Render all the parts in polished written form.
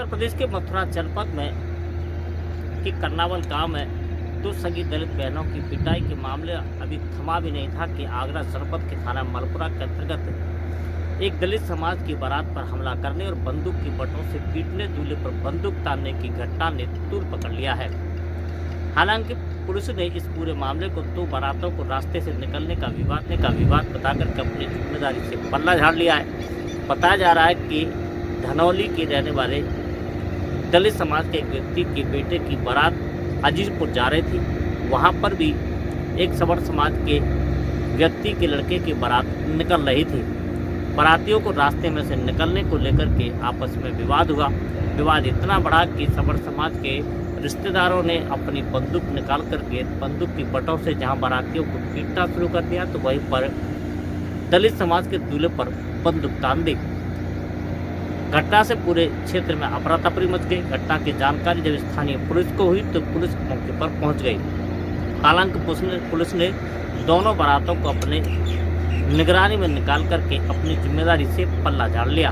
उत्तर प्रदेश के मथुरा जनपद में के कर्नावल गांव में दो सगी दलित बहनों की पिटाई के मामले अभी थमा भी नहीं था कि आगरा जनपद के थाना मलपुरा के अंतर्गत एक दलित समाज की बारात पर हमला करने और बंदूक की बटों से पीटने दूल्हे पर बंदूक तानने की घटना ने तूल पकड़ लिया है। हालांकि पुलिस ने इस पूरे मामले को दो बारातों को रास्ते से निकलने का विवाद बताकर अपनी जिम्मेदारी से पल्ला झाड़ लिया है। बताया जा रहा है कि धनौली के रहने वाले दलित समाज के एक व्यक्ति के बेटे की बारात अजीजपुर जा रही थी। वहां पर भी एक सवर्ण समाज के व्यक्ति के लड़के की बारात निकल रही थी। बारातियों को रास्ते में से निकलने को लेकर के आपस में विवाद हुआ। विवाद इतना बढ़ा कि सवर्ण समाज के रिश्तेदारों ने अपनी बंदूक निकाल करके बंदूक की बटों से जहां बारातियों को पीटना शुरू कर दिया, तो वहीं पर दलित समाज के दूल्हे पर बंदूक तान दी। घटना से पूरे क्षेत्र में अफरा तफरी मच गई। घटना की जानकारी जब स्थानीय पुलिस को हुई तो पुलिस मौके पर पहुंच गई। हालांकि पुलिस ने दोनों बारातों को अपने निगरानी में निकाल करके अपनी जिम्मेदारी से पल्ला झाड़ लिया।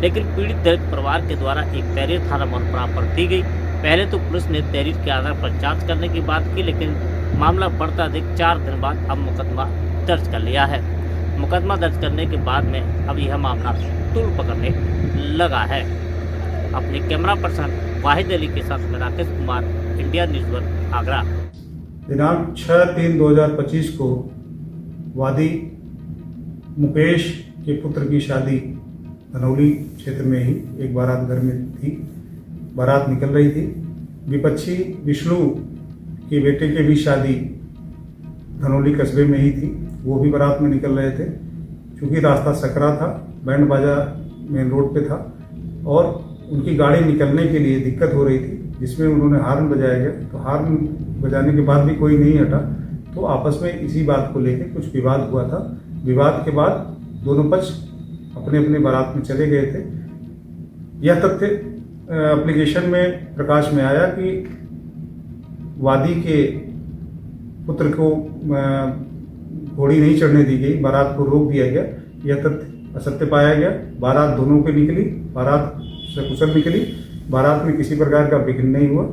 लेकिन पीड़ित दलित परिवार के द्वारा एक तहरीर थाना मलपुरा पर दी गई। पहले तो पुलिस ने तहरीर के आधार पर जांच करने की बात की, लेकिन मामला बढ़ता देख 4 दिन बाद अब मुकदमा दर्ज कर लिया है। मुकदमा दर्ज करने के बाद में अब यह मामला तूल पकड़ने लगा है। अपने कैमरा पर्सन वाहिद अली के साथ में राकेश कुमार, इंडिया न्यूज़ 1 आगरा। दिनांक 6/3/2025 को वादी मुकेश के पुत्र की शादी धनौली क्षेत्र में ही एक बारात घर में थी। बारात निकल रही थी। विपक्षी विष्णु के बेटे की भी शादी धनौली कस्बे में ही थी। वो भी बारात में निकल रहे थे। क्योंकि रास्ता सकरा था, बैंड बाजा मेन रोड पे था और उनकी गाड़ी निकलने के लिए दिक्कत हो रही थी, जिसमें उन्होंने हार्न बजाया गया। तो हार्न बजाने के बाद भी कोई नहीं हटा, तो आपस में इसी बात को लेकर कुछ विवाद हुआ था। विवाद के बाद दोनों पक्ष अपने अपने बारात में चले गए थे। यह तथ्य एप्लीकेशन में प्रकाश में आया कि वादी के पुत्र को घोड़ी नहीं चढ़ने दी गई, बारात को रोक दिया गया। यह तथ्य असत्य पाया गया। बारात दोनों पे निकली, बारात सकुशल निकली। बारात में किसी प्रकार का विघ्न नहीं हुआ,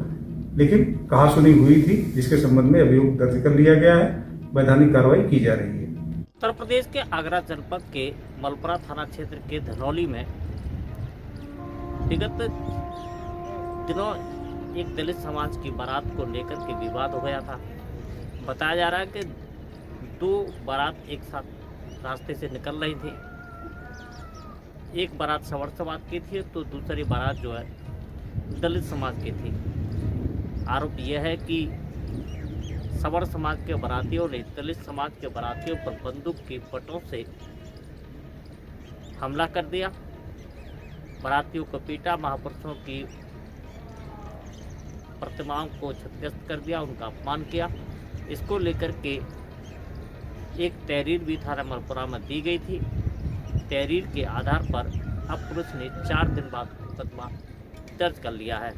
लेकिन कहासुनी हुई थी, जिसके संबंध में अभियोग दर्ज कर लिया गया है। वैधानिक कार्रवाई की जा रही है। उत्तर प्रदेश के आगरा जनपद के मलपुरा थाना क्षेत्र के धनौली में विगत दिनों एक दलित समाज की बारात को लेकर के विवाद हो गया था। बताया जा रहा है कि दो बारात एक साथ रास्ते से निकल रही थी। एक बारात सवर्ण समाज की थी तो दूसरी बारात जो है दलित समाज की थी। आरोप यह है कि सवर्ण समाज के बारातियों ने दलित समाज के बारातियों पर बंदूक की बटों से हमला कर दिया, बारातियों को पीटा, महापुरुषों की प्रतिमाओं को क्षतिग्रस्त कर दिया, उनका अपमान किया। इसको लेकर के एक तहरीर भी थाना मलपुरा में दी गई थी। तहरीर के आधार पर अब पुलिस ने 4 दिन बाद मुकदमा दर्ज कर लिया है।